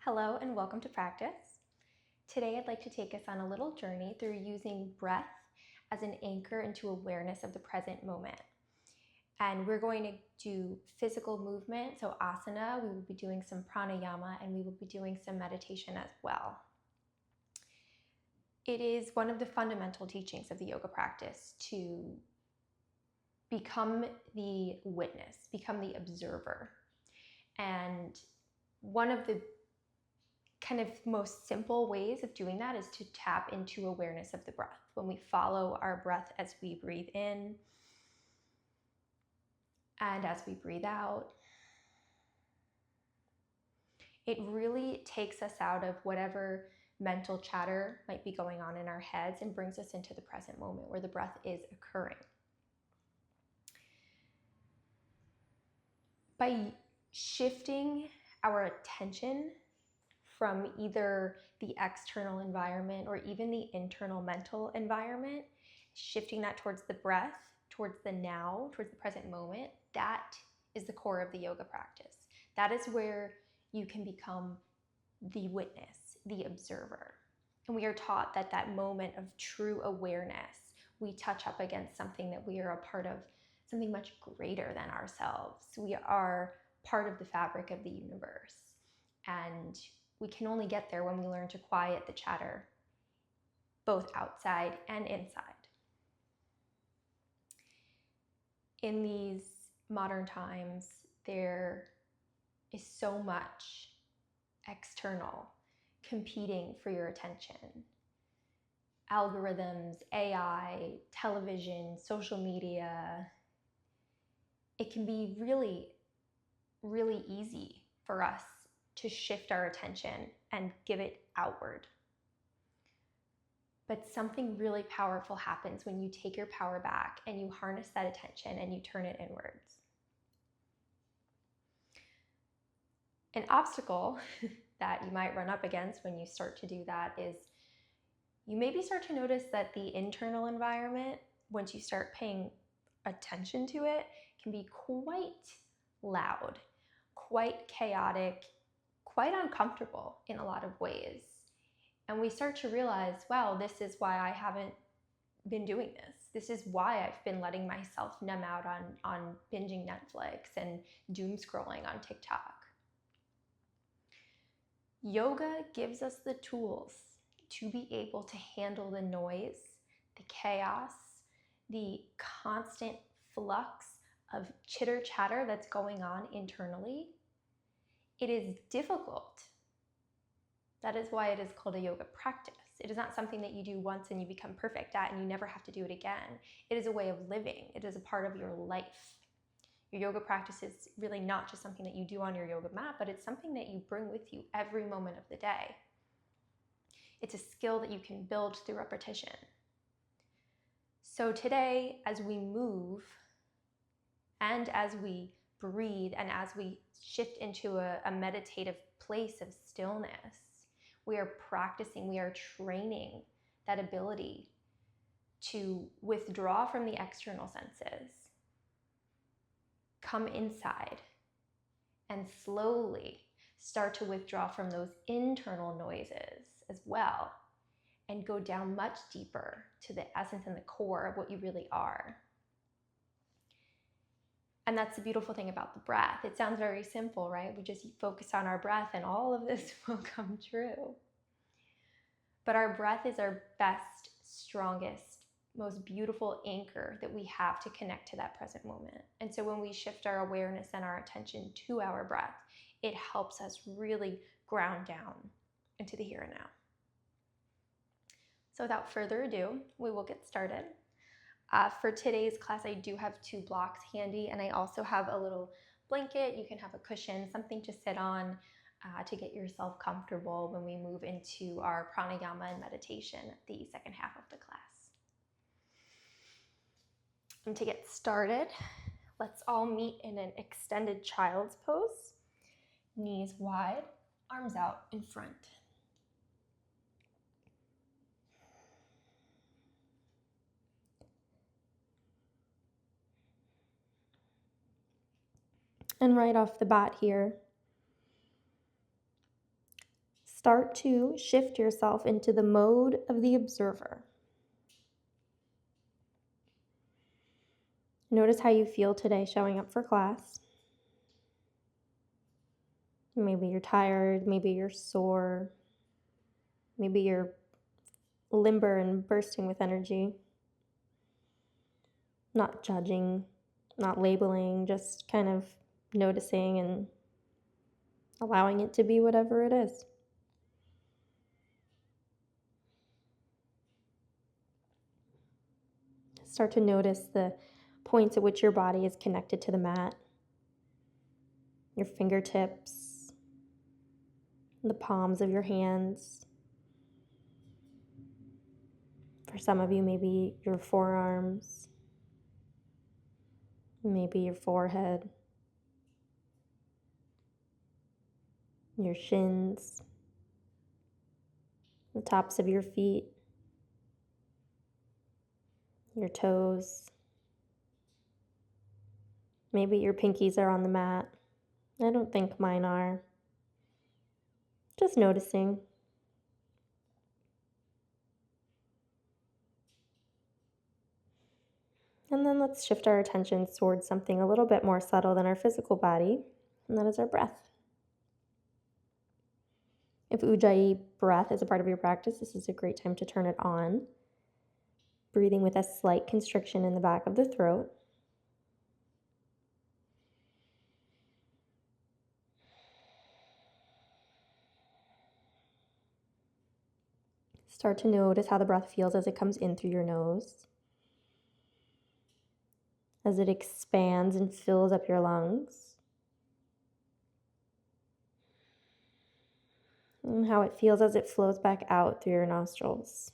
Hello and welcome to practice. Today I'd like to take us on a little journey through using breath as an anchor into awareness of the present moment. And we're going to do physical movement, so asana, we will be doing some pranayama, and we will be doing some meditation as well. It is one of the fundamental teachings of the yoga practice to become the witness, become the observer. And one of the kind of most simple ways of doing that is to tap into awareness of the breath. When we follow our breath as we breathe in and as we breathe out, it really takes us out of whatever mental chatter might be going on in our heads and brings us into the present moment where the breath is occurring. By shifting our attention from either the external environment or even the internal mental environment, shifting that towards the breath, towards the now, towards the present moment, that is the core of the yoga practice. That is where you can become the witness, the observer. And we are taught that that moment of true awareness, we touch up against something that we are a part of, something much greater than ourselves. We are part of the fabric of the universe. And we can only get there when we learn to quiet the chatter, both outside and inside. In these modern times, there is so much external competing for your attention. Algorithms, AI, television, social media. It can be really, really easy for us to shift our attention and give it outward. But something really powerful happens when you take your power back and you harness that attention and you turn it inwards. An obstacle that you might run up against when you start to do that is you maybe start to notice that the internal environment, once you start paying attention to it, can be quite loud, quite chaotic, quite uncomfortable in a lot of ways. And we start to realize, wow, this is why I haven't been doing this. This is why I've been letting myself numb out on binging Netflix and doom scrolling on TikTok. Yoga gives us the tools to be able to handle the noise, the chaos, the constant flux of chitter chatter that's going on internally. It is difficult. That is why it is called a yoga practice. It is not something that you do once and you become perfect at and you never have to do it again. It is a way of living. It is a part of your life. Your yoga practice is really not just something that you do on your yoga mat, but it's something that you bring with you every moment of the day. It's a skill that you can build through repetition. So today, as we move and as we breathe and as we shift into a meditative place of stillness, we are practicing, we are training that ability to withdraw from the external senses, come inside, and slowly start to withdraw from those internal noises as well, and go down much deeper to the essence and the core of what you really are. And that's the beautiful thing about the breath. It sounds very simple, right? We just focus on our breath and all of this will come true. But our breath is our best, strongest, most beautiful anchor that we have to connect to that present moment. And so when we shift our awareness and our attention to our breath, it helps us really ground down into the here and now. So without further ado, we will get started. For today's class, I do have 2 blocks handy, and I also have a little blanket. You can have a cushion, something to sit on to get yourself comfortable when we move into our pranayama and meditation, the second half of the class. And to get started, let's all meet in an extended child's pose, knees wide, arms out in front. And right off the bat here, start to shift yourself into the mode of the observer. Notice how you feel today showing up for class. Maybe you're tired, maybe you're sore, maybe you're limber and bursting with energy. Not judging, not labeling, just kind of noticing and allowing it to be whatever it is. Start to notice the points at which your body is connected to the mat. Your fingertips, the palms of your hands. For some of you, maybe your forearms, maybe your forehead, your shins, the tops of your feet, your toes. Maybe your pinkies are on the mat. I don't think mine are. Just noticing. And then let's shift our attention towards something a little bit more subtle than our physical body, and that is our breath. If Ujjayi breath is a part of your practice, this is a great time to turn it on. Breathing with a slight constriction in the back of the throat. Start to notice how the breath feels as it comes in through your nose, as it expands and fills up your lungs, and how it feels as it flows back out through your nostrils,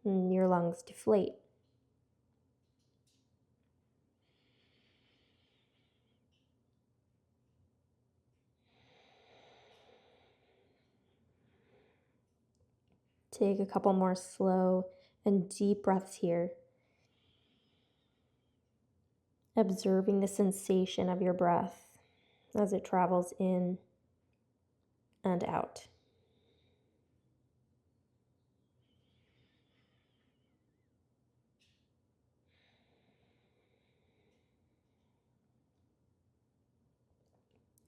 and your lungs deflate. Take a couple more slow and deep breaths here. Observing the sensation of your breath as it travels in and out.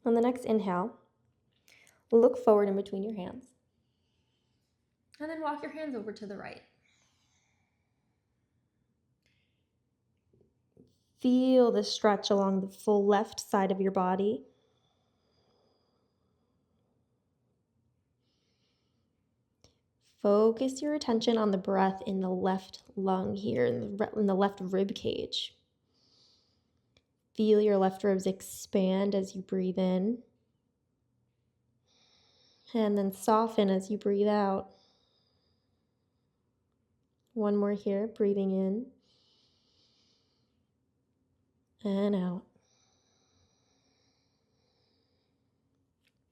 On the next inhale, look forward in between your hands. And then walk your hands over to the right. Feel the stretch along the full left side of your body. Focus your attention on the breath in the left lung here, in the left rib cage. Feel your left ribs expand as you breathe in. And then soften as you breathe out. One more here, breathing in and out.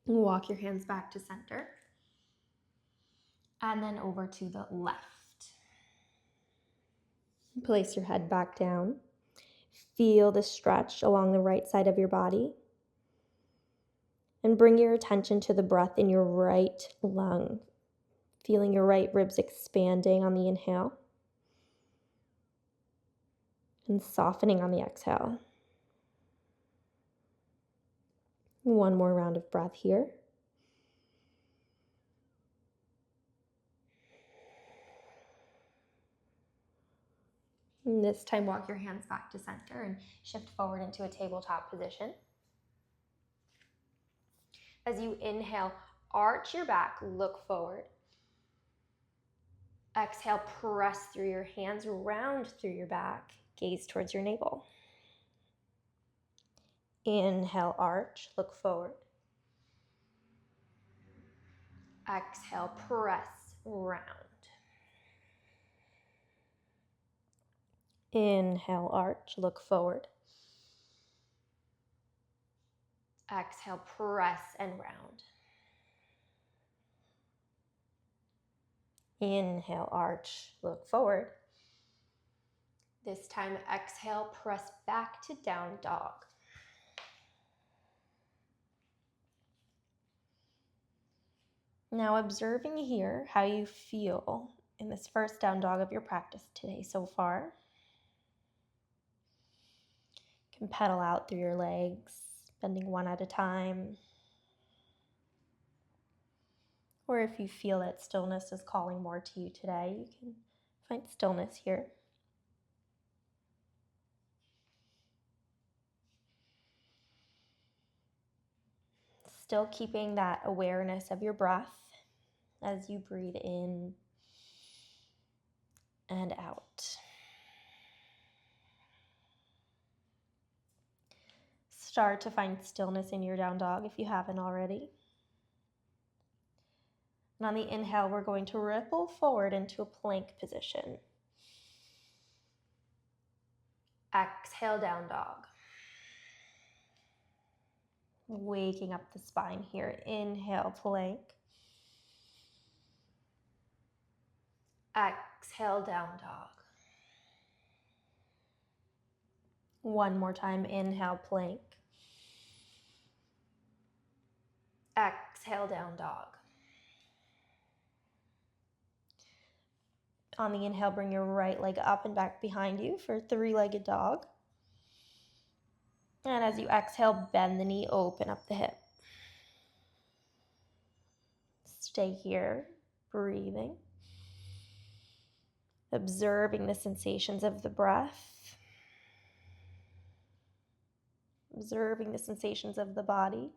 Walk your hands back to center. And then over to the left. Place your head back down. Feel the stretch along the right side of your body. And bring your attention to the breath in your right lung. Feeling your right ribs expanding on the inhale. And softening on the exhale. One more round of breath here. And this time, walk your hands back to center and shift forward into a tabletop position. As you inhale, arch your back, look forward. Exhale, press through your hands, round through your back, gaze towards your navel. Inhale, arch, look forward. Exhale, press, round. Inhale, arch, look forward. Exhale, press and round. Inhale, arch, look forward. This time, exhale, press back to down dog. Now observing here how you feel in this first down dog of your practice today so far. You can pedal out through your legs, bending one at a time. Or if you feel that stillness is calling more to you today, you can find stillness here. Still keeping that awareness of your breath as you breathe in and out. Start to find stillness in your down dog if you haven't already. And on the inhale, we're going to ripple forward into a plank position. Exhale, down dog. Waking up the spine here. Inhale, plank. Exhale, down dog. One more time, inhale, plank. Exhale, down dog. On the inhale, bring your right leg up and back behind you for three-legged dog. And as you exhale, bend the knee, open up the hip. Stay here, breathing. Observing the sensations of the breath. Observing the sensations of the body.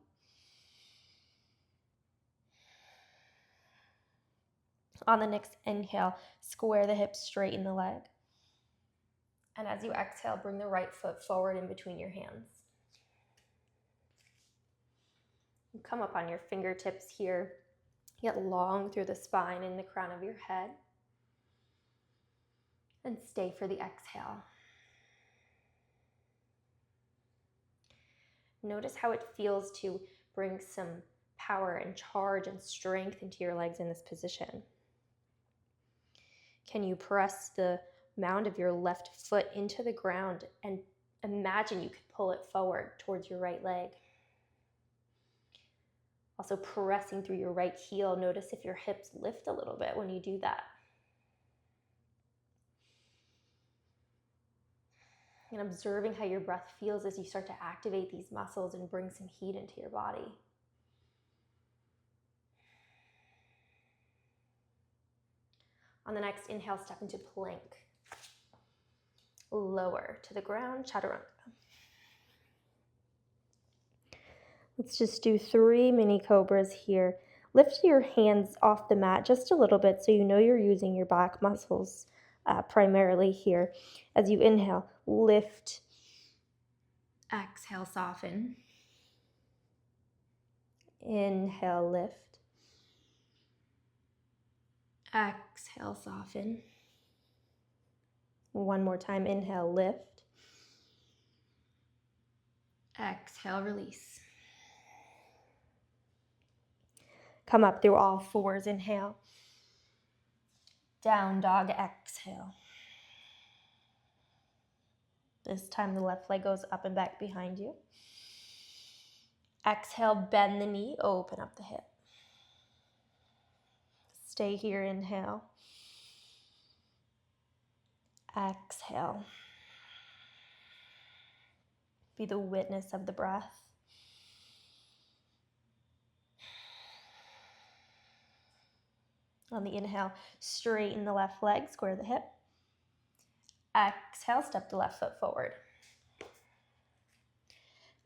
On the next inhale, square the hips, straighten the leg. And as you exhale, bring the right foot forward in between your hands. And come up on your fingertips here. Get long through the spine and the crown of your head. And stay for the exhale. Notice how it feels to bring some power and charge and strength into your legs in this position. Can you press the mound of your left foot into the ground and imagine you could pull it forward towards your right leg? Also pressing through your right heel. Notice if your hips lift a little bit when you do that. And observing how your breath feels as you start to activate these muscles and bring some heat into your body. On the next inhale, step into plank. Lower to the ground, chaturanga. Let's just do 3 mini cobras here. Lift your hands off the mat just a little bit so you know you're using your back muscles primarily here. As you inhale, lift. Exhale, soften. Inhale, lift. Exhale, soften. One more time, inhale, lift. Exhale, release. Come up through all fours, inhale. Down dog, exhale. This time the left leg goes up and back behind you. Exhale, bend the knee, open up the hip. Stay here, inhale. Exhale. Be the witness of the breath. On the inhale, straighten the left leg, square the hip. Exhale, step the left foot forward.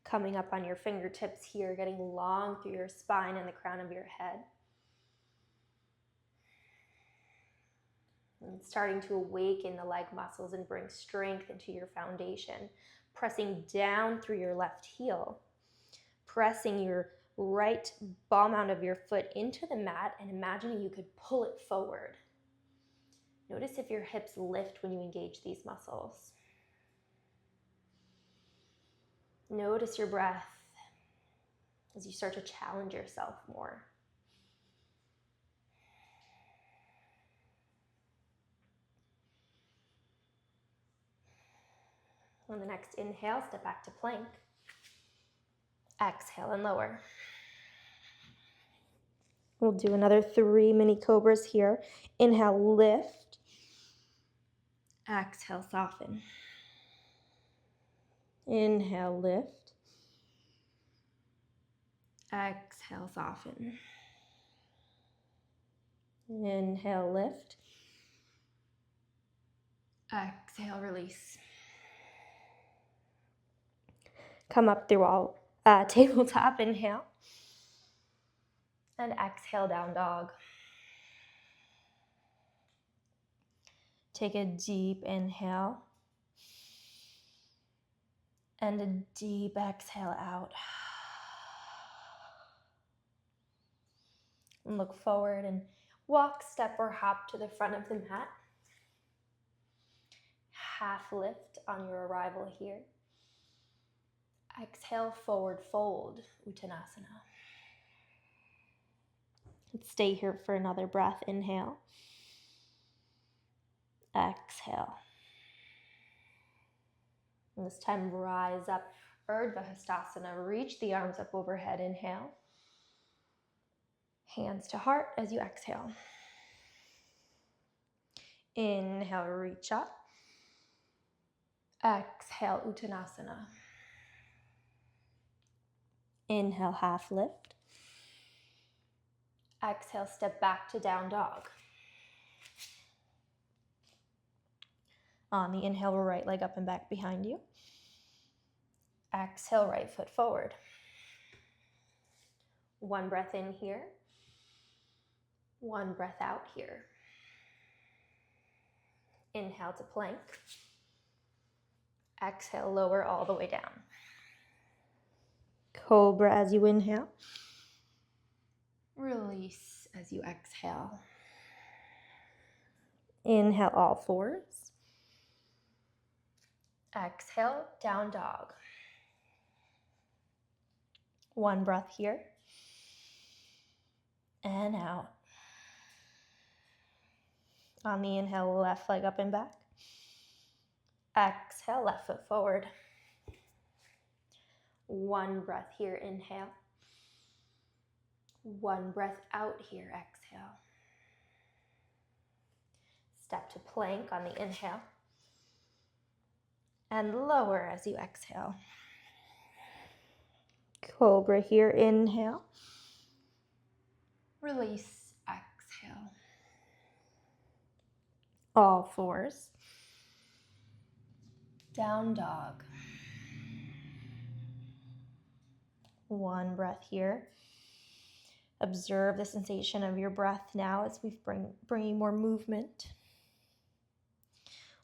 Coming up on your fingertips here, getting long through your spine and the crown of your head. And starting to awaken the leg muscles and bring strength into your foundation. Pressing down through your left heel. Pressing your right ball mound of your foot into the mat and imagining you could pull it forward. Notice if your hips lift when you engage these muscles. Notice your breath as you start to challenge yourself more. On the next inhale, step back to plank. Exhale and lower. We'll do another 3 mini cobras here. Inhale, lift. Exhale, soften. Inhale, lift. Exhale, soften. Inhale, lift. Exhale, release. Come up through all tabletop, inhale. And exhale, down dog. Take a deep inhale. And a deep exhale out. And look forward and walk, step, or hop to the front of the mat. Half lift on your arrival here. Exhale, forward fold, Uttanasana. Let's stay here for another breath. Inhale. Exhale. And this time, rise up, Urdhva Hastasana. Reach the arms up overhead. Inhale. Hands to heart as you exhale. Inhale, reach up. Exhale, Uttanasana. Inhale, half lift. Exhale, step back to down dog. On the inhale, right leg up and back behind you. Exhale, right foot forward. One breath in here. One breath out here. Inhale to plank. Exhale, lower all the way down. Cobra as you inhale. Release as you exhale. Inhale, all fours. Exhale, down dog. One breath here. And out. On the inhale, left leg up and back. Exhale, left foot forward. One breath here, inhale. One breath out here, exhale. Step to plank on the inhale. And lower as you exhale. Cobra here, inhale. Release, exhale. All fours. Down dog. One breath here. Observe the sensation of your breath now as we bring more movement.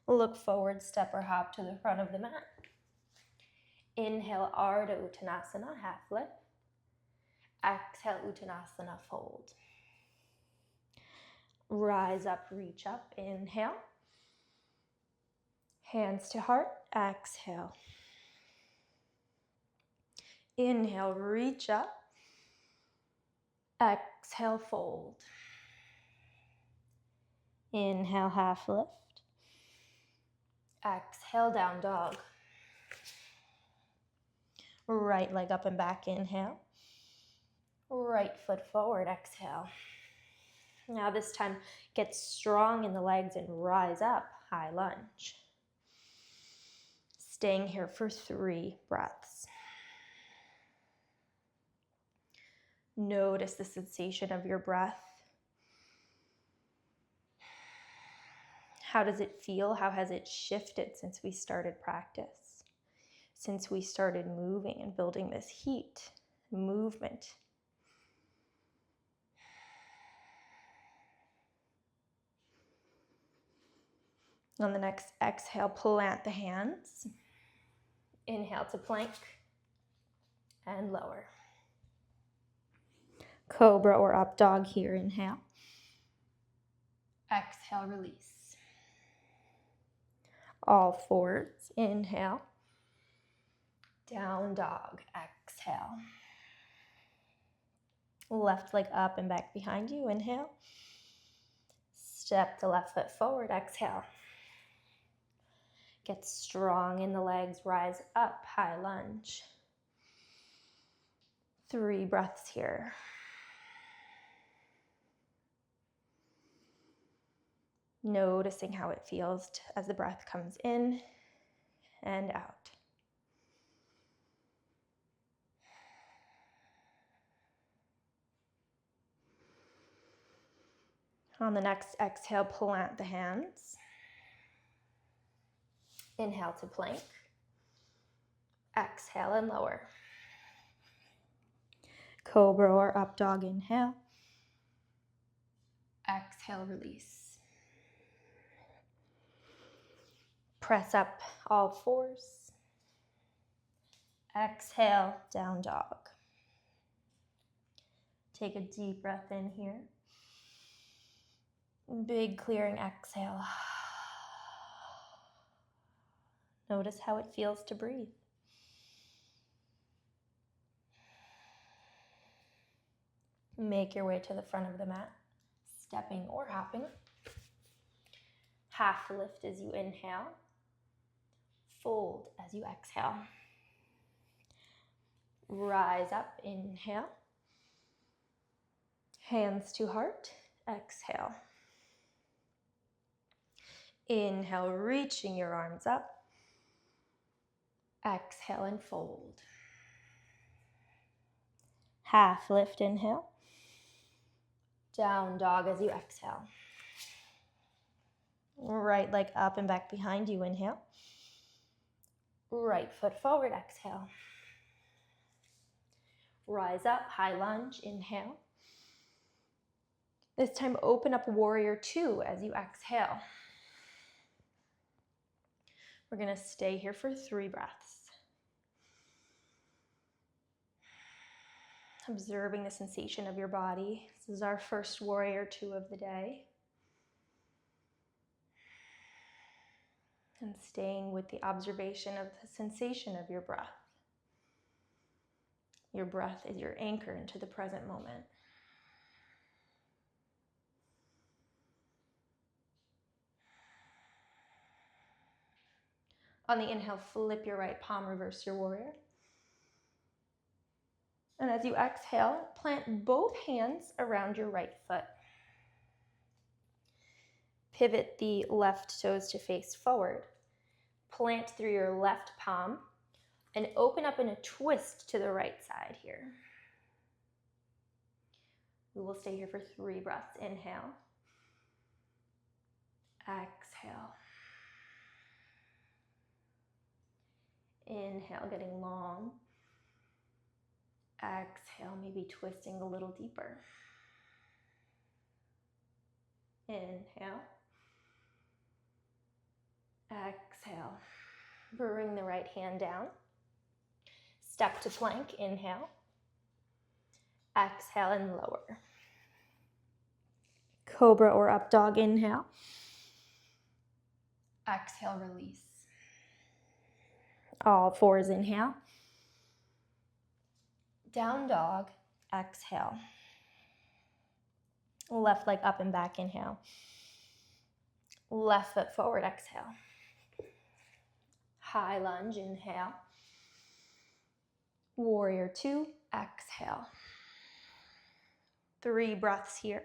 Look forward, step or hop to the front of the mat. Inhale, Ardha Uttanasana, half lift. Exhale, Uttanasana, fold. Rise up, reach up, inhale. Hands to heart, exhale. Inhale, reach up. Exhale, fold. Inhale, half lift. Exhale, down dog. Right leg up and back, inhale. Right foot forward, exhale. Now this time, get strong in the legs and rise up, high lunge. Staying here for 3 breaths. Notice the sensation of your breath. How does it feel? How has it shifted since we started practice? Since we started moving and building this heat, movement. On the next exhale, plant the hands. Inhale to plank and lower. Cobra or up dog here, inhale. Exhale, release. All fours, inhale. Down dog, exhale. Left leg up and back behind you, inhale. Step the left foot forward, exhale. Get strong in the legs, rise up, high lunge. 3 breaths here. Noticing how it feels as the breath comes in and out. On the next exhale, plant the hands. Inhale to plank. Exhale and lower. Cobra or up dog, inhale. Exhale, release. Press up all fours. Exhale, down dog. Take a deep breath in here. Big clearing exhale. Notice how it feels to breathe. Make your way to the front of the mat, stepping or hopping. Half lift as you inhale. Fold as you exhale. Rise up, inhale. Hands to heart, exhale. Inhale, reaching your arms up. Exhale and fold. Half lift, inhale. Down dog as you exhale. Right leg up and back behind you, inhale. Right foot forward, exhale. Rise up, high lunge, inhale. This time open up warrior two as you exhale. We're going to stay here for 3 breaths. Observing the sensation of your body. This is our first warrior two of the day. And staying with the observation of the sensation of your breath. Your breath is your anchor into the present moment. On the inhale, flip your right palm, reverse your warrior. And as you exhale, plant both hands around your right foot. Pivot the left toes to face forward. Plant through your left palm and open up in a twist to the right side here. We will stay here for 3 breaths. Inhale. Exhale. Inhale, getting long. Exhale, maybe twisting a little deeper. Inhale. Exhale. Bring the right hand down. Step to plank. Inhale. Exhale and lower. Cobra or up dog. Inhale. Exhale, release. All fours, inhale. Down dog, exhale. Left leg up and back, inhale. Left foot forward, exhale. High lunge, inhale. Warrior two, exhale. 3 breaths here.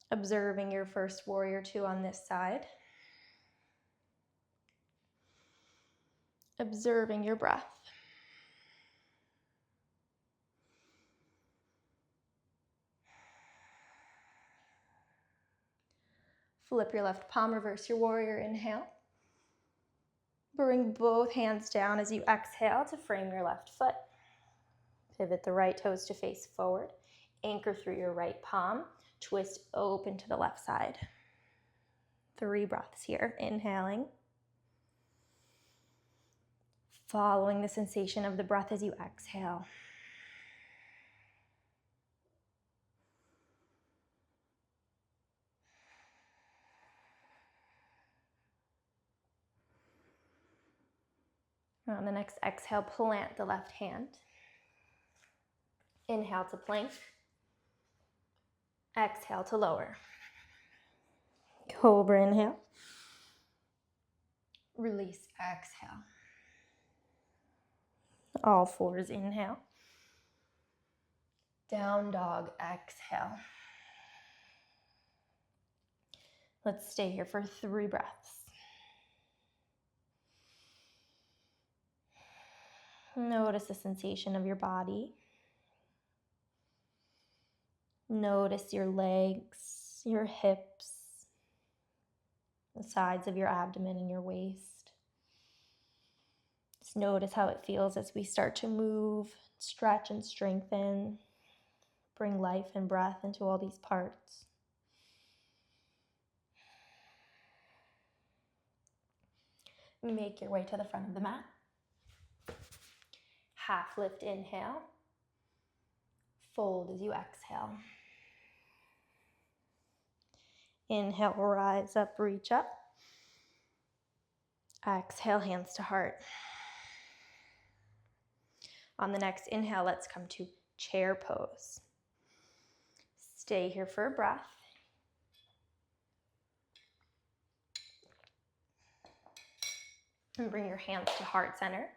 Observing your first warrior two on this side. Observing your breath. Flip your left palm, reverse your warrior, inhale. Bring both hands down as you exhale to frame your left foot. Pivot the right toes to face forward. Anchor through your right palm. Twist open to the left side. 3 breaths here. Inhaling. Following the sensation of the breath as you exhale. On the next exhale, plant the left hand. Inhale to plank. Exhale to lower. Cobra, inhale. Release, exhale. All fours, inhale. Down dog, exhale. Let's stay here for 3 breaths. Notice the sensation of your body. Notice your legs, your hips, the sides of your abdomen and your waist. Just notice how it feels as we start to move, stretch and strengthen, bring life and breath into all these parts. Make your way to the front of the mat. Half lift, inhale. Fold as you exhale. Inhale, rise up, reach up. Exhale, hands to heart. On the next inhale, let's come to chair pose. Stay here for a breath. And bring your hands to heart center.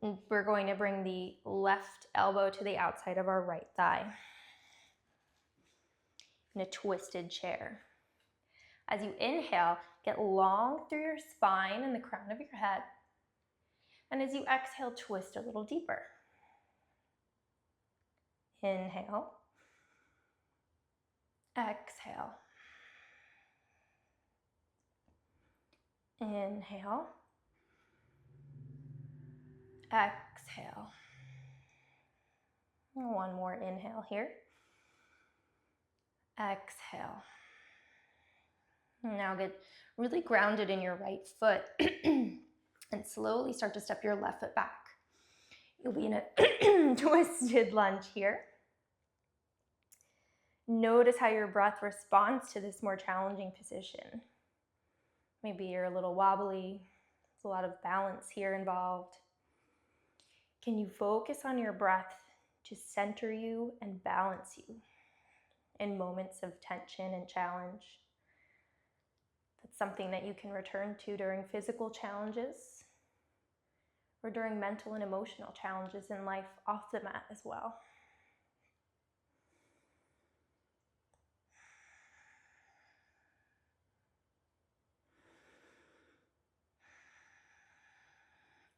And we're going to bring the left elbow to the outside of our right thigh in a twisted chair. As you inhale, get long through your spine and the crown of your head. And as you exhale, twist a little deeper. Inhale. Exhale. Inhale. Exhale. One more inhale here. Exhale. Now get really grounded in your right foot and slowly start to step your left foot back. You'll be in a twisted lunge here. Notice how your breath responds to this more challenging position. Maybe you're a little wobbly. There's a lot of balance here involved. Can you focus on your breath to center you and balance you in moments of tension and challenge? That's something that you can return to during physical challenges or during mental and emotional challenges in life off the mat as well.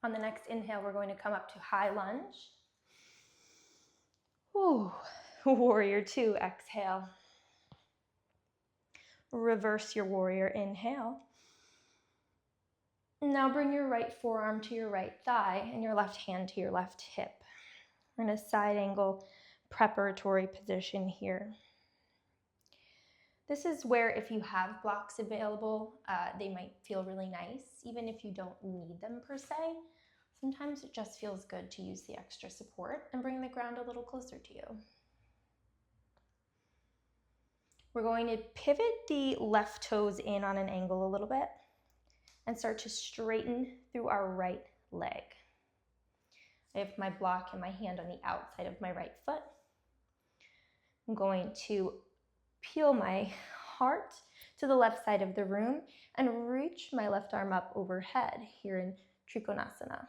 On the next inhale, we're going to come up to high lunge. Ooh. Warrior 2, exhale. Reverse your warrior, inhale. Now bring your right forearm to your right thigh and your left hand to your left hip. We're in a side angle preparatory position here. This is where if you have blocks available, they might feel really nice, even if you don't need them per se. Sometimes it just feels good to use the extra support and bring the ground a little closer to you. We're going to pivot the left toes in on an angle a little bit and start to straighten through our right leg. I have my block and my hand on the outside of my right foot. I'm going to peel my heart to the left side of the room and reach my left arm up overhead here in Trikonasana.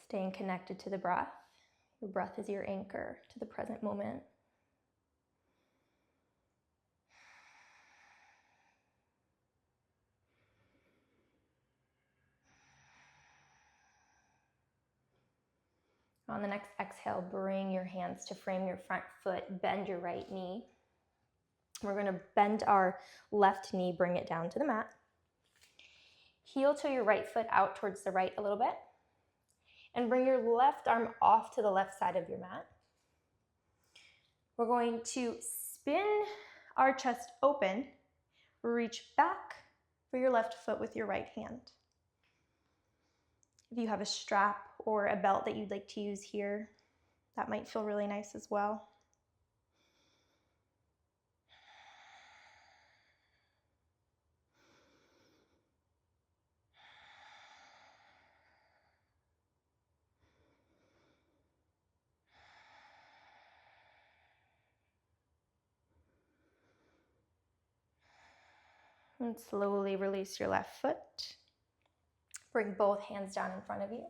Staying connected to the breath. Your breath is your anchor to the present moment. On the next exhale, bring your hands to frame your front foot, bend your right knee. We're going to bend our left knee, bring it down to the mat. Heel to your right foot out towards the right a little bit. And bring your left arm off to the left side of your mat. We're going to spin our chest open, reach back for your left foot with your right hand. If you have a strap or a belt that you'd like to use here, that might feel really nice as well. And slowly release your left foot. Bring both hands down in front of you.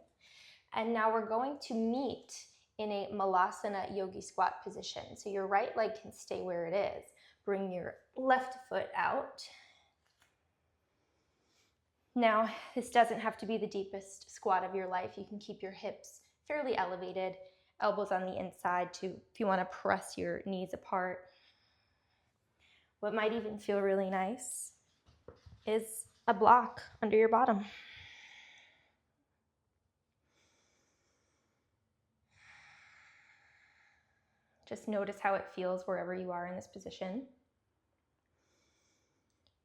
And now we're going to meet in a Malasana yogi squat position. So your right leg can stay where it is. Bring your left foot out. Now, this doesn't have to be the deepest squat of your life. You can keep your hips fairly elevated, elbows on the inside too, if you want to press your knees apart. What might even feel really nice is a block under your bottom. Just notice how it feels wherever you are in this position.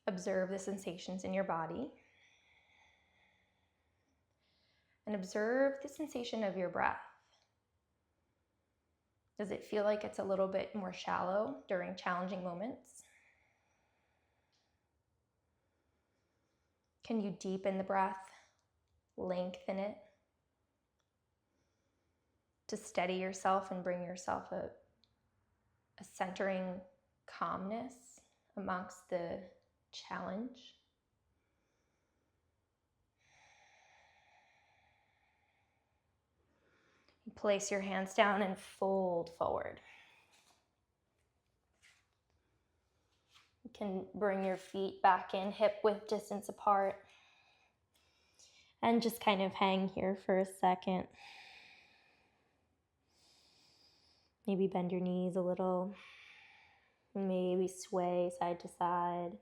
Observe the sensations in your body. And observe the sensation of your breath. Does it feel like it's a little bit more shallow during challenging moments? Can you deepen the breath, lengthen it, to steady yourself and bring yourself a centering calmness amongst the challenge? Place your hands down and fold forward. You can bring your feet back in, hip width distance apart. And just kind of hang here for a second. Maybe bend your knees a little. Maybe sway side to side.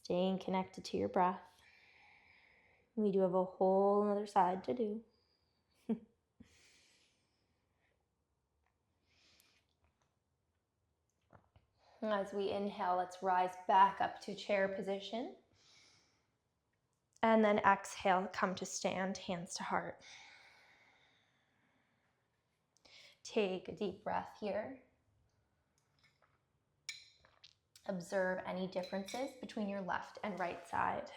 Staying connected to your breath. We do have a whole other side to do. As we inhale, let's rise back up to chair position. And then exhale, come to stand, hands to heart. Take a deep breath here. Observe any differences between your left and right side.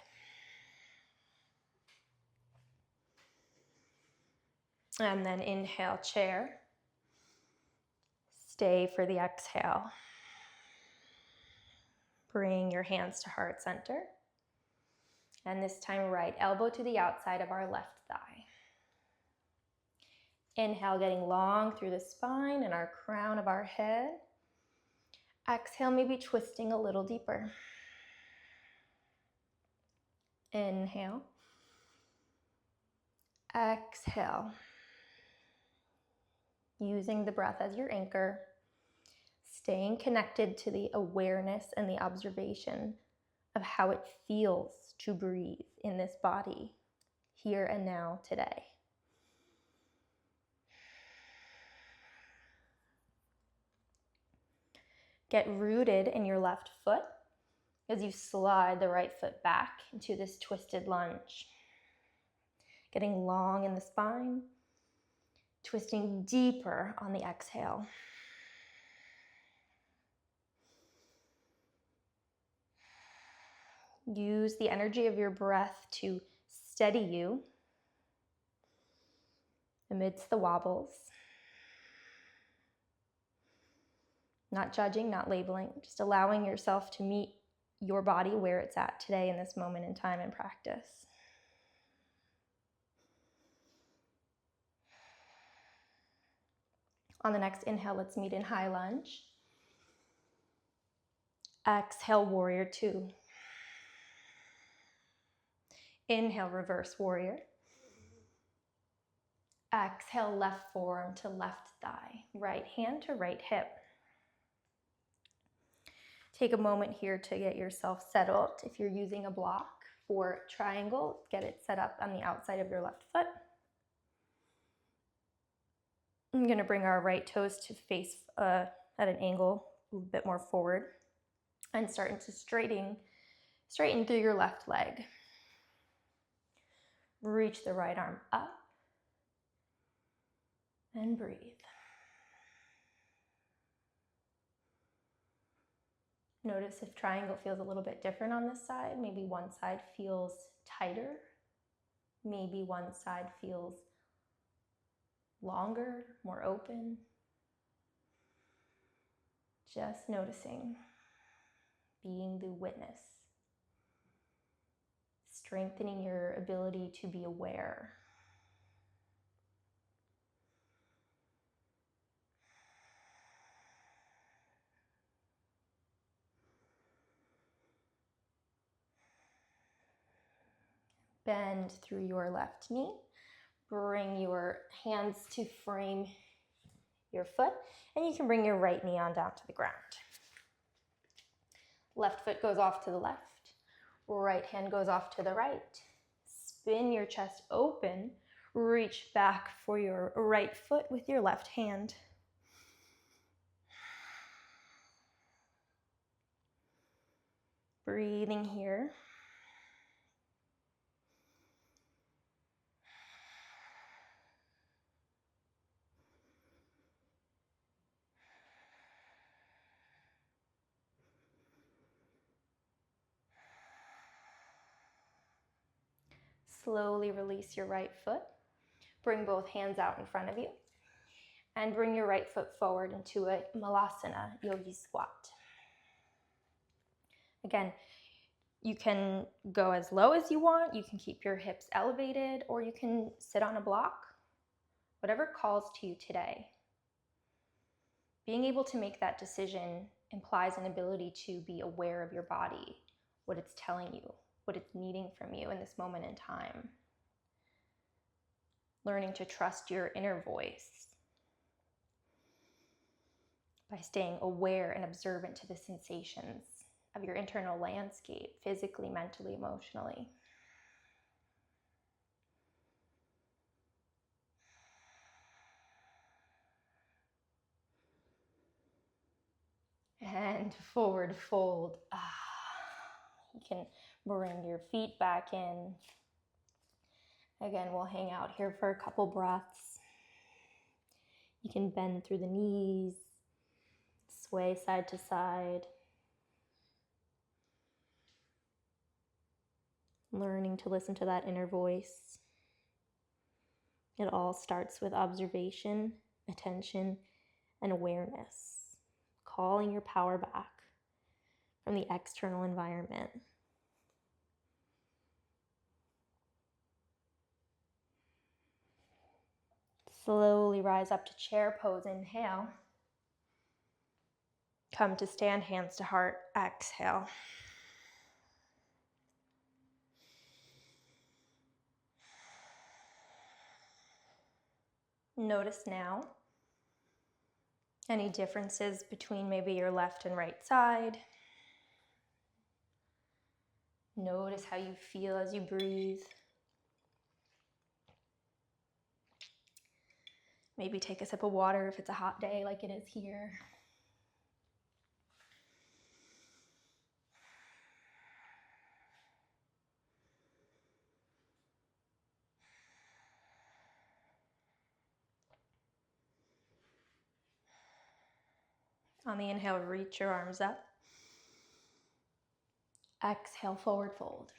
And then inhale, chair. Stay for the exhale. Bring your hands to heart center. And this time, right elbow to the outside of our left thigh. Inhale, getting long through the spine and our crown of our head. Exhale, maybe twisting a little deeper. Inhale. Exhale. Using the breath as your anchor. Staying connected to the awareness and the observation of how it feels to breathe in this body, here and now, today. Get rooted in your left foot as you slide the right foot back into this twisted lunge. Getting long in the spine, twisting deeper on the exhale. Use the energy of your breath to steady you amidst the wobbles. Not judging, not labeling, just allowing yourself to meet your body where it's at today in this moment in time and practice. On the next inhale, let's meet in high lunge. Exhale, warrior two. Inhale, reverse warrior. Exhale, left forearm to left thigh, right hand to right hip. Take a moment here to get yourself settled. If you're using a block for triangle, get it set up on the outside of your left foot. I'm going to bring our right toes to face at an angle, a little bit more forward, and starting to straighten through your left leg. Reach the right arm up and breathe. Notice if triangle feels a little bit different on this side. Maybe one side feels tighter. Maybe one side feels longer, more open. Just noticing, being the witness. strengthening your ability to be aware. Bend through your left knee. Bring your hands to frame your foot, and you can bring your right knee on down to the ground. Left foot goes off to the left. Right hand goes off to the right. Spin your chest open. Reach back for your right foot with your left hand. Breathing here. Slowly release your right foot. Bring both hands out in front of you. And bring your right foot forward into a Malasana Yogi squat. Again, you can go as low as you want. You can keep your hips elevated, or you can sit on a block. Whatever calls to you today. Being able to make that decision implies an ability to be aware of your body, what it's telling you, what it's needing from you in this moment in time. Learning to trust your inner voice by staying aware and observant to the sensations of your internal landscape, physically, mentally, emotionally. And forward fold. You can bring your feet back in. Again, we'll hang out here for a couple breaths. You can bend through the knees, sway side to side. Learning to listen to that inner voice. It all starts with observation, attention, and awareness. Calling your power back from the external environment. Slowly rise up to chair pose. Inhale. Come to stand, hands to heart. Exhale. Notice now any differences between maybe your left and right side. Notice how you feel as you breathe. Maybe take a sip of water if it's a hot day like it is here. On the inhale, reach your arms up. Exhale, forward fold.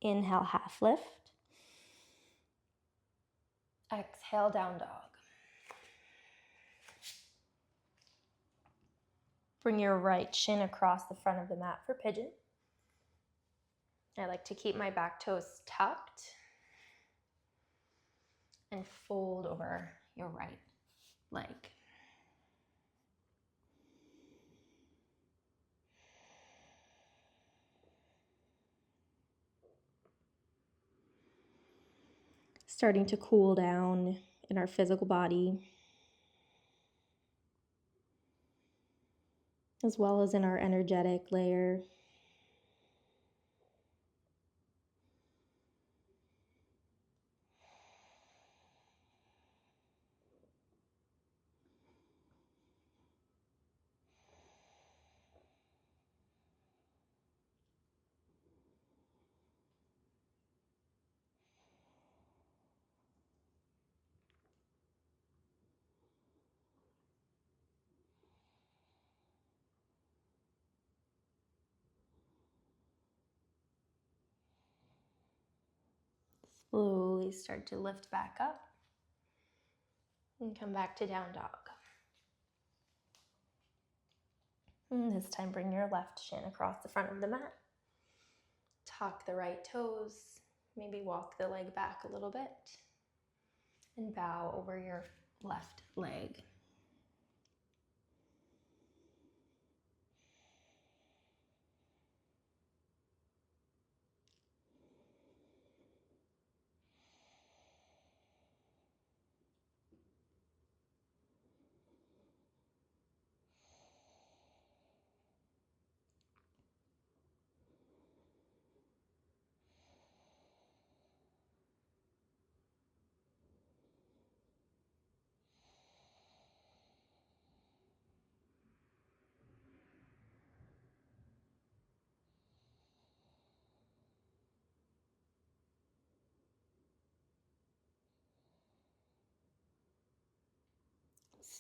Inhale, half lift. Exhale, down dog. Bring your right shin across the front of the mat for pigeon. I like to keep my back toes tucked and fold over your right leg. Starting to cool down in our physical body, as well as in our energetic layer. Slowly start to lift back up and come back to down dog. And this time, bring your left shin across the front of the mat. Tuck the right toes. Maybe walk the leg back a little bit. And bow over your left leg.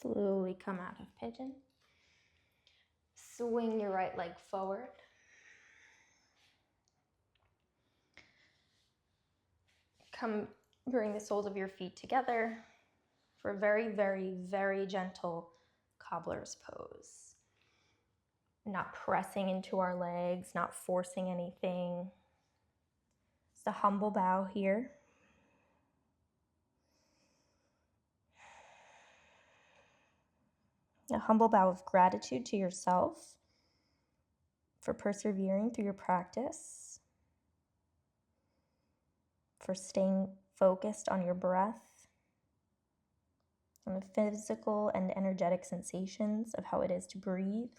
Slowly come out of pigeon. Swing your right leg forward. Bring the soles of your feet together for a very, very, very gentle cobbler's pose. Not pressing into our legs, not forcing anything. Just a humble bow here. A humble bow of gratitude to yourself for persevering through your practice, for staying focused on your breath, on the physical and energetic sensations of how it is to breathe.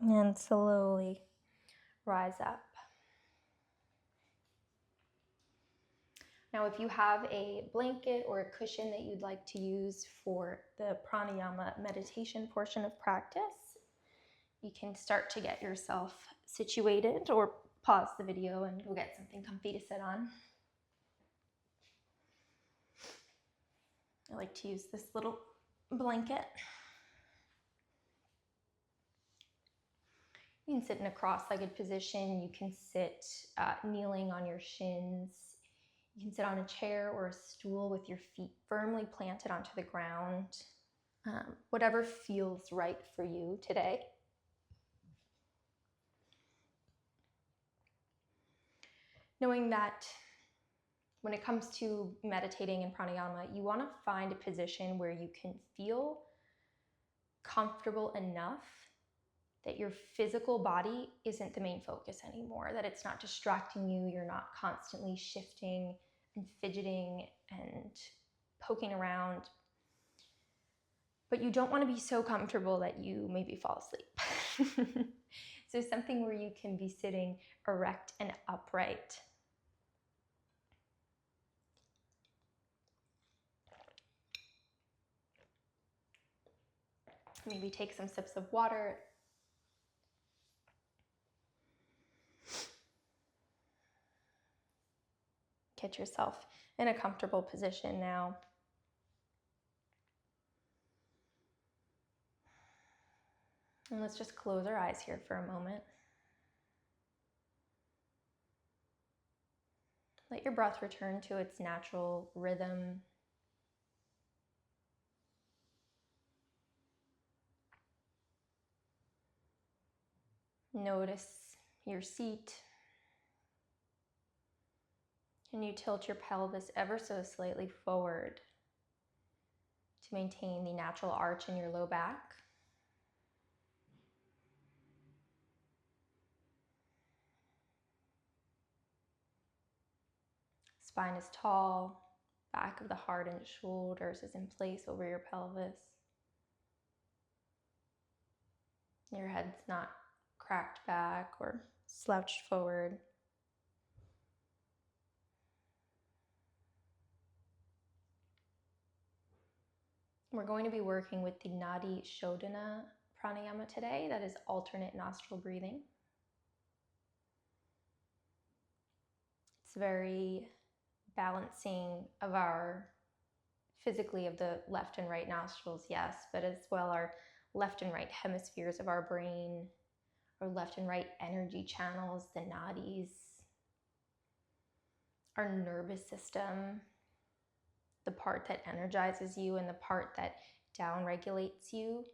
And slowly rise up. Now, if you have a blanket or a cushion that you'd like to use for the pranayama meditation portion of practice, you can start to get yourself situated or pause the video and go get something comfy to sit on. I like to use this little blanket. You can sit in a cross-legged position. You can sit kneeling on your shins. You can sit on a chair or a stool with your feet firmly planted onto the ground. Whatever feels right for you today. Knowing that when it comes to meditating and pranayama, you want to find a position where you can feel comfortable enough that your physical body isn't the main focus anymore, that it's not distracting you, you're not constantly shifting and fidgeting and poking around. But you don't want to be so comfortable that you maybe fall asleep. So something where you can be sitting erect and upright. Maybe take some sips of water. Get yourself in a comfortable position now. And let's just close our eyes here for a moment. Let your breath return to its natural rhythm. Notice your seat. And you tilt your pelvis ever so slightly forward to maintain the natural arch in your low back. Spine is tall, back of the heart and shoulders is in place over your pelvis. Your head's not cracked back or slouched forward. We're going to be working with the Nadi Shodhana pranayama today, that is alternate nostril breathing. It's very balancing of our physically of the left and right nostrils, yes, but as well our left and right hemispheres of our brain, our left and right energy channels, the nadis, our nervous system, the part that energizes you and the part that downregulates you,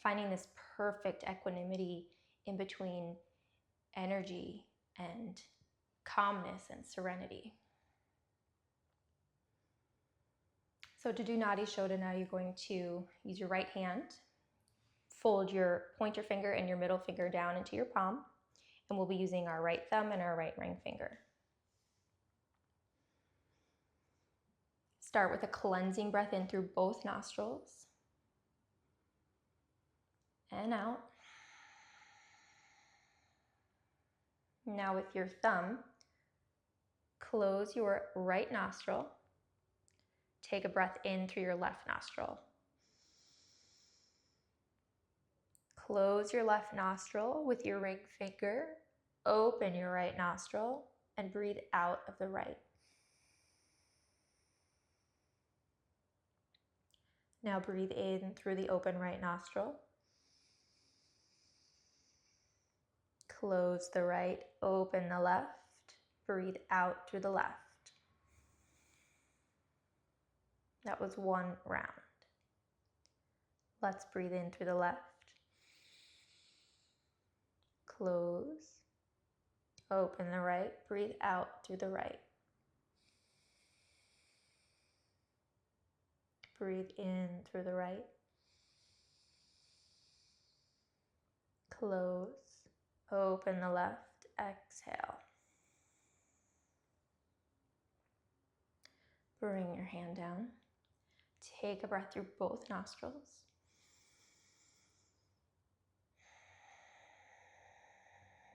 finding this perfect equanimity in between energy and calmness and serenity. So to do Nadi Shodhana, you're going to use your right hand, fold your pointer finger and your middle finger down into your palm, and we'll be using our right thumb and our right ring finger. Start with a cleansing breath in through both nostrils and out. Now with your thumb, close your right nostril. Take a breath in through your left nostril. Close your left nostril with your ring finger. Open your right nostril and breathe out of the right. Now breathe in through the open right nostril. Close the right, open the left. Breathe out through the left. That was one round. Let's breathe in through the left. Close. Open the right. Breathe out through the right. Breathe in through the right. Close. Open the left. Exhale. Bring your hand down. Take a breath through both nostrils.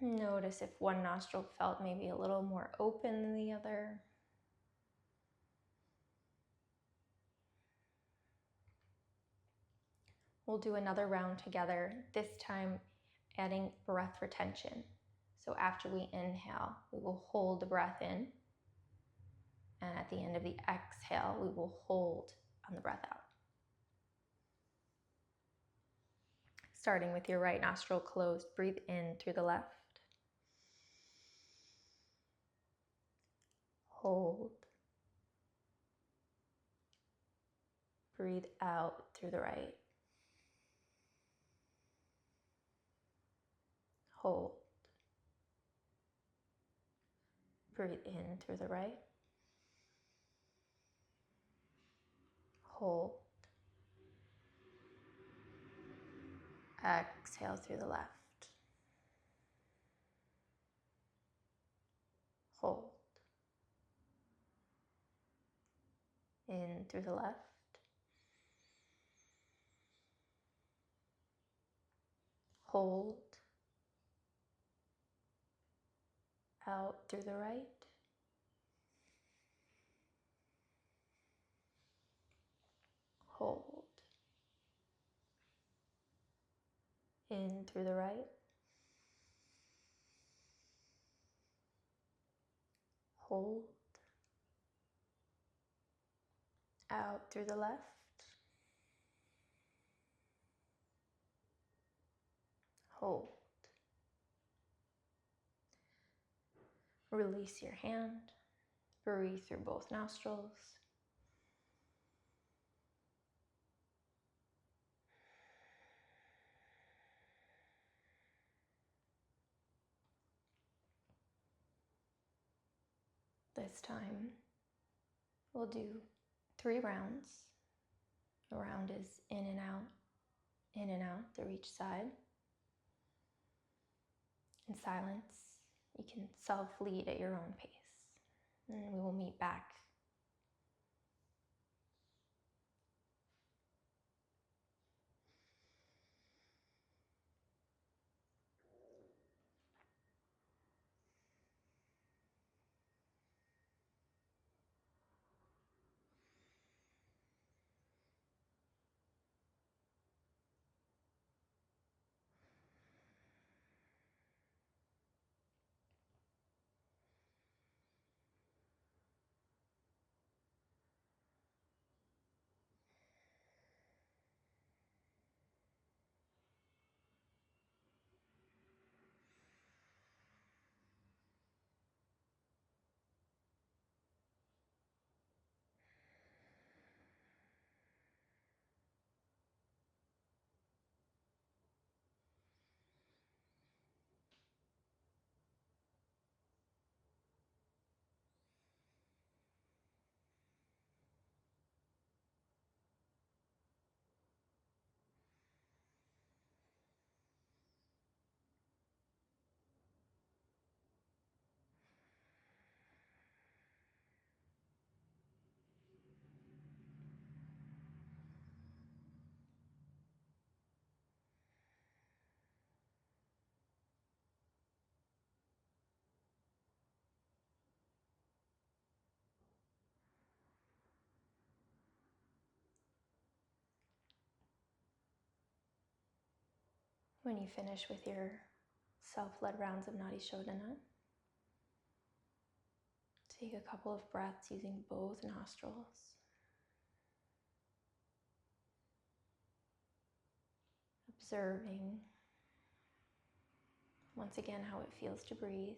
Notice if one nostril felt maybe a little more open than the other. We'll do another round together, this time adding breath retention. So after we inhale, we will hold the breath in. And at the end of the exhale, we will hold on the breath out. Starting with your right nostril closed, breathe in through the left. Hold. Breathe out through the right. Hold. Breathe in through the right. Hold. Exhale through the left. Hold. In through the left. Hold. Out through the right. Hold. In through the right. Hold. Out through the left. Hold. Release your hand. Breathe through both nostrils. This time, we'll do 3 rounds. A round is in and out through each side. In silence, you can self-lead at your own pace. And we will meet back. When you finish with your self-led rounds of Nadi Shodhana, take a couple of breaths using both nostrils. Observing, once again, how it feels to breathe.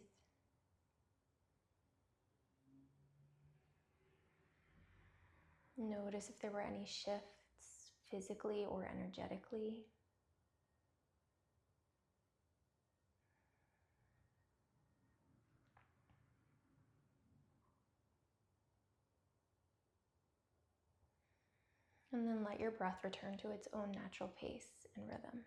Notice if there were any shifts physically or energetically. And then let your breath return to its own natural pace and rhythm.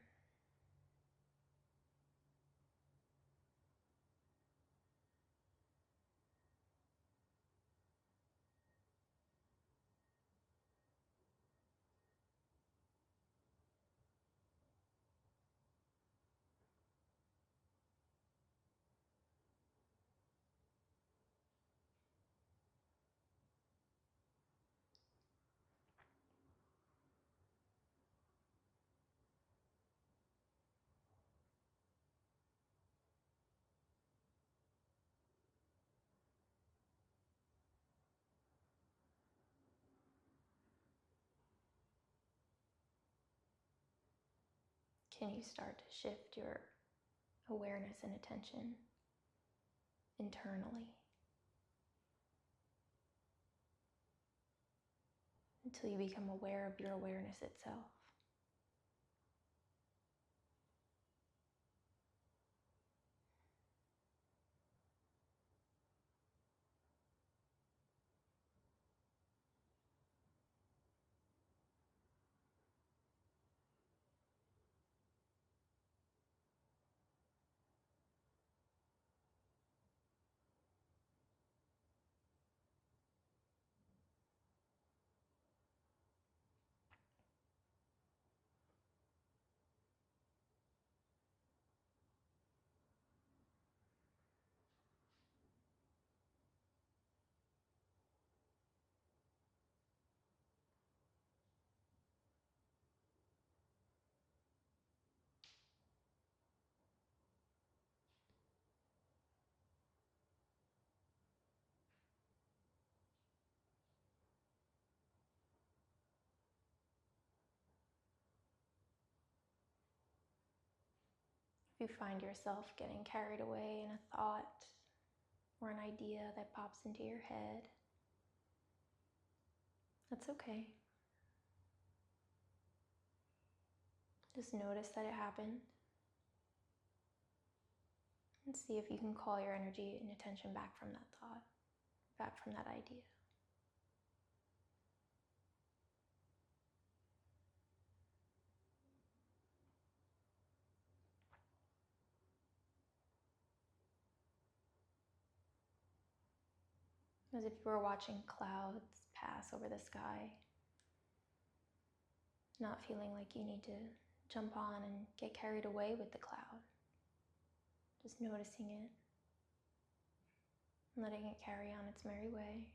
Can you start to shift your awareness and attention internally until you become aware of your awareness itself? If you find yourself getting carried away in a thought or an idea that pops into your head, that's okay. Just notice that it happened and see if you can call your energy and attention back from that thought, back from that idea. As if you were watching clouds pass over the sky, not feeling like you need to jump on and get carried away with the cloud. Just noticing it, letting it carry on its merry way.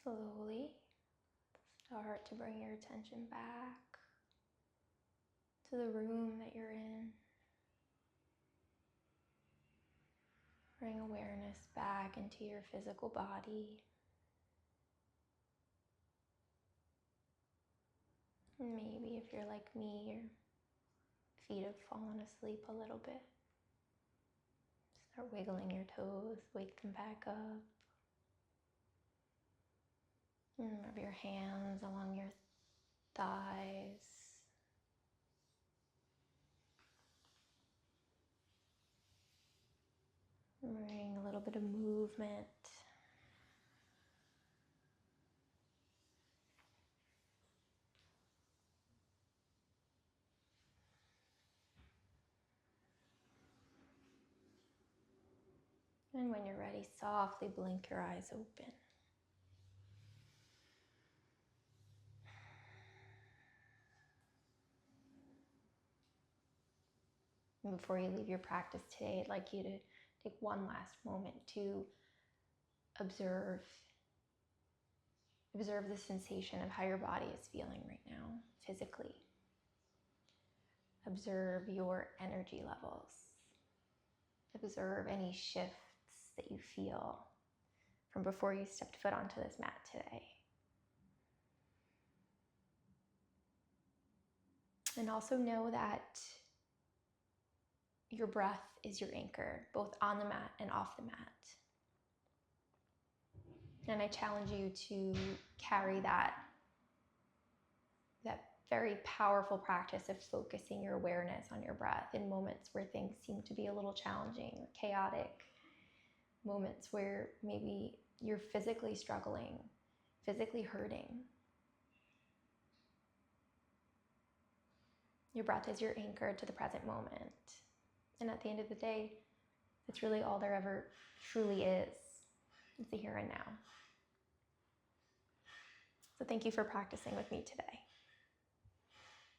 Slowly start to bring your attention back to the room that you're in. Bring awareness back into your physical body. Maybe if you're like me, your feet have fallen asleep a little bit. Start wiggling your toes, wake them back up. And rub your hands along your thighs. Bring a little bit of movement. And when you're ready, softly blink your eyes open. And before you leave your practice today, I'd like you to take one last moment to observe the sensation of how your body is feeling right now, physically. Observe your energy levels. Observe any shifts that you feel from before you stepped foot onto this mat today. And also know that your breath is your anchor, both on the mat and off the mat. And I challenge you to carry that very powerful practice of focusing your awareness on your breath in moments where things seem to be a little challenging or chaotic, moments where maybe you're physically struggling, physically hurting. Your breath is your anchor to the present moment. And at the end of the day, that's really all there ever truly is. It's the here and now. So thank you for practicing with me today.